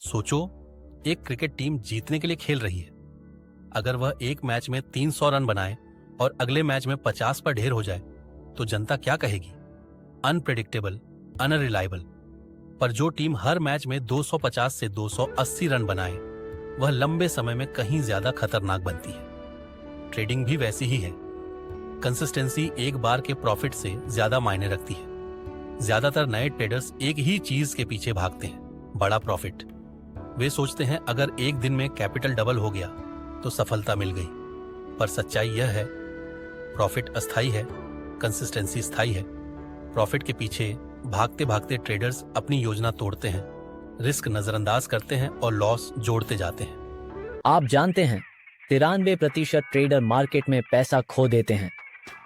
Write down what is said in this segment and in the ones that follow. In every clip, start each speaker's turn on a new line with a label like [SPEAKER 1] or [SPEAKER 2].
[SPEAKER 1] सोचो, एक cricket team जीतने के लिए खेल रही है। अगर वह एक मैच में 300 रन बनाए और अगले मैच में 50 पर ढेर हो जाए तो जनता क्या कहेगी? Unpredictable, unreliable. पर जो टीम हर मैच में 250 से 280 रन बनाए वह लंबे समय में कहीं ज्यादा खतरनाक बनती है। ट्रेडिंग भी वैसी ही है। कंसिस्टेंसी एक बार के प्रॉफिट से ज्यादा मायने रखती है। ज्यादातर नए ट्रेडर्स एक ही चीज के पीछे भागते हैं, बड़ा प्रॉफिट। वे सोचते हैं अगर एक दिन में कैपिटल डबल हो गया तो सफलता मिल गई। पर सच्चाई यह है, प्रॉफिट अस्थायी है, कंसिस्टेंसी स्थायी है। प्रॉफिट के पीछे भागते भागते ट्रेडर्स अपनी योजना तोड़ते हैं, रिस्क नजरअंदाज करते हैं और लॉस जोड़ते जाते हैं।
[SPEAKER 2] आप जानते हैं 93% ट्रेडर मार्केट में पैसा खो देते हैं।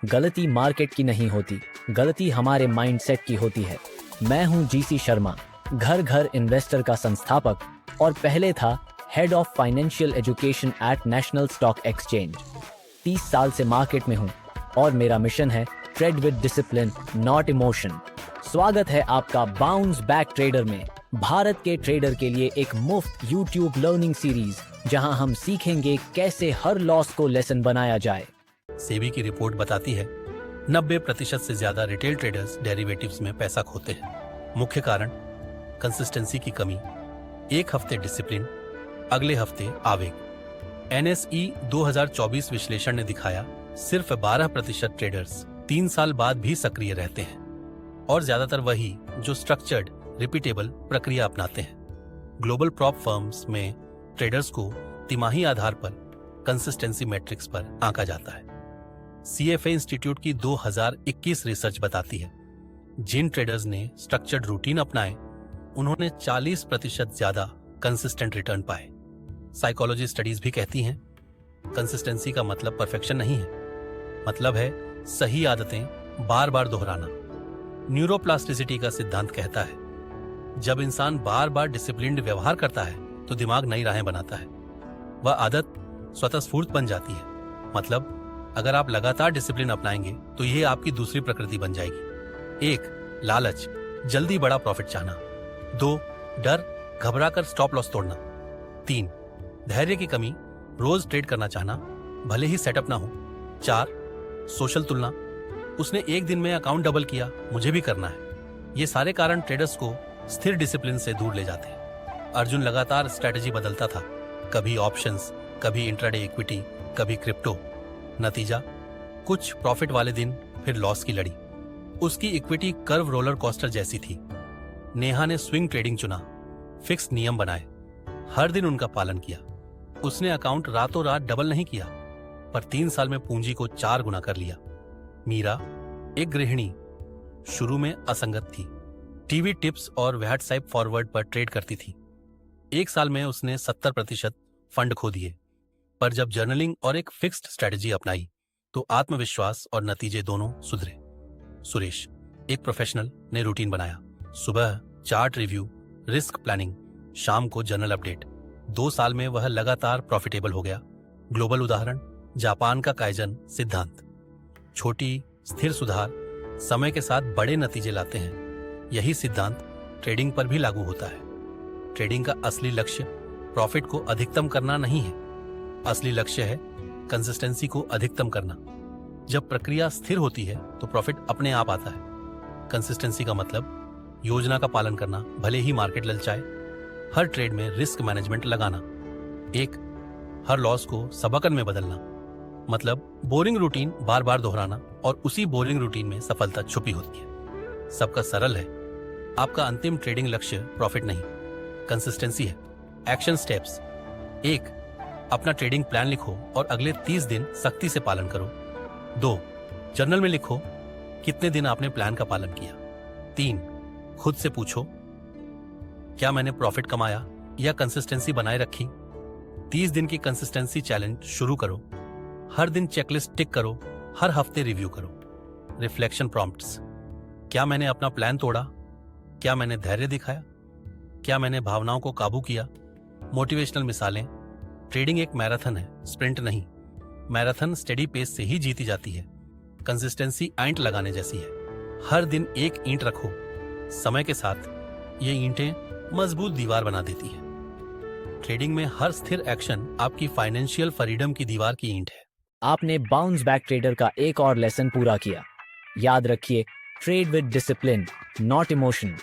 [SPEAKER 2] गलती मार्केट की नहीं होती, गलती हमारे माइंडसेट की होती है। मैं हूं जीसी शर्मा, घर घर इन्वेस्टर का संस्थापक और पहले था head of financial education at national stock exchange. 30 साल से मार्केट में हूं और मेरा मिशन है trade with discipline, not emotion. स्वागत है आपका बाउंस बैक ट्रेडर में, भारत के ट्रेडर के लिए एक मुफ्त यूट्यूब लर्निंग सीरीज जहां हम सीखेंगे कैसे हर लॉस को लेसन बनाया जाए।
[SPEAKER 1] सेबी की रिपोर्ट बताती है 90% से ज्यादा रिटेल ट्रेडर्स डेरिवेटिव्स में पैसा खोते हैं। मुख्य कारण कंसिस्टेंसी की कमी, एक हफ्ते डिसिप्लिन, अगले हफ्ते आवेग। एनएसई 2024 विश्लेषण ने दिखाया सिर्फ 12% ट्रेडर्स 3 साल बाद भी सक्रिय रहते हैं और ज्यादातर वही जो स्ट्रक्चर्ड रिपीटेबल प्रक्रिया अपनाते हैं। ग्लोबल प्रॉप फर्म्स में ट्रेडर्स को तिमाही आधार पर कंसिस्टेंसी मैट्रिक्स पर आंका जाता है। सीएफए इंस्टीट्यूट की 2021 रिसर्च बताती है जिन ट्रेडर्स ने स्ट्रक्चर्ड रूटीन अपनाए उन्होंने 40% ज्यादा कंसिस्टेंट रिटर्न पाए। साइकोलॉजी स्टडीज भी कहती हैं कंसिस्टेंसी का मतलब परफेक्शन नहीं है, मतलब है सही आदतें बार बार दोहराना। न्यूरोप्लास्टिसिटी का सिद्धांत कहता है जब इंसान बार बार डिसिप्लिन्ड व्यवहार करता है तो दिमाग नई राहें बनाता है, वह आदत स्वतःस्फूर्त बन जाती है। मतलब अगर आप लगातार डिसिप्लिन अपनाएंगे तो यह आपकी दूसरी प्रकृति बन जाएगी। 1. लालच, जल्दी बड़ा प्रॉफिट चाहना। 2. डर, घबराकर स्टॉप लॉस तोड़ना। 3. धैर्य की कमी, रोज ट्रेड करना चाहना भले ही सेटअप ना हो। 4. सोशल तुलना, उसने एक दिन में अकाउंट डबल किया, मुझे भी करना है। ये सारे कारण ट्रेडर्स को स्थिर डिसिप्लिन से दूर ले जाते हैं। अर्जुन लगातार स्ट्रेटजी बदलता था, कभी ऑप्शंस, कभी इंट्राडे इक्विटी, कभी क्रिप्टो। नतीजा, कुछ प्रॉफिट वाले दिन, फिर लॉस की लड़ी। उसकी इक्विटी कर्व रोलर कोस्टर जैसी थी। नेहा ने स्विंग ट्रेडिंग चुना, फिक्स नियम बनाए, हर दिन उनका पालन किया। उसने अकाउंट रातों रात डबल नहीं किया, पर 3 साल में पूंजी को 4 गुना कर लिया। मीरा, एक गृहिणी, शुरू में असंगत थी, टीवी टिप्स और व्हाट्सएप फॉरवर्ड पर ट्रेड करती थी। 1 साल में उसने 70% फंड खो दिए, पर जब जर्नलिंग और एक फिक्स्ड स्ट्रेटजी अपनाई तो आत्मविश्वास और नतीजे दोनों सुधरे। सुरेश, एक प्रोफेशनल, ने रूटीन बनाया, सुबह चार्ट रिव्यू, रिस्क प्लानिंग, शाम को जर्नल अपडेट। 2 साल में वह लगातार प्रॉफिटेबल हो गया। ग्लोबल उदाहरण, जापान का काइजन सिद्धांत। छोटी स्थिर सुधार समय के साथ बड़े नतीजे लाते हैं। यही सिद्धांत ट्रेडिंग पर भी लागू होता है। ट्रेडिंग का असली लक्ष्य प्रॉफिट को अधिकतम करना नहीं है, असली लक्ष्य है कंसिस्टेंसी को अधिकतम करना। जब प्रक्रिया स्थिर होती है तो प्रॉफिट अपने आप आता है। कंसिस्टेंसी का मतलब योजना का पालन करना, भले ही मार्केट ललचाए। हर ट्रेड में रिस्क मैनेजमेंट लगाना। 1. हर लॉस को सबकन में बदलना, मतलब बोरिंग रूटीन बार बार दोहराना और उसी बोरिंग रूटीन में सफलता छुपी होती है। सबका सरल है, आपका अंतिम ट्रेडिंग लक्ष्य प्रॉफिट नहीं, कंसिस्टेंसी है। Action steps. 1. अपना ट्रेडिंग प्लान लिखो और अगले 30 दिन सख्ती से पालन करो। 2. जर्नल में लिखो कितने दिन आपने प्लान का पालन किया। 3. खुद से पूछो क्या मैंने प्रॉफिट कमाया या कंसिस्टेंसी बनाए रखी। 30 दिन की कंसिस्टेंसी चैलेंज शुरू करो। हर दिन चेकलिस्ट टिक करो, हर हफ्ते रिव्यू करो। रिफ्लेक्शन प्रॉम्प्ट्स, क्या मैंने अपना प्लान तोड़ा, क्या मैंने धैर्य दिखाया, क्या मैंने भावनाओं को काबू किया। मोटिवेशनल मिसालें, ट्रेडिंग एक मैराथन है, स्प्रिंट नहीं। मैराथन स्टेडी पेस से ही जीती जाती है, कंसिस्टेंसी ईंट लगाने जैसी है। हर दिन एक ईंट रखो, समय के साथ ये ईंटें मजबूत दीवार बना देती है। ट्रेडिंग में हर स्थिर एक्शन आपकी फाइनेंशियल फ्रीडम की दीवार की ईंट है।
[SPEAKER 2] आपने बाउंस बैक ट्रेडर का एक और लेसन पूरा किया। याद रखिए, trade with discipline, not emotion.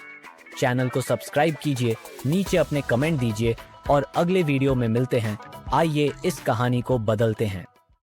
[SPEAKER 2] Channel को सब्सक्राइब कीजिए, नीचे अपने कमेंट दीजिए और अगले वीडियो में मिलते हैं। आइए इस कहानी को बदलते हैं।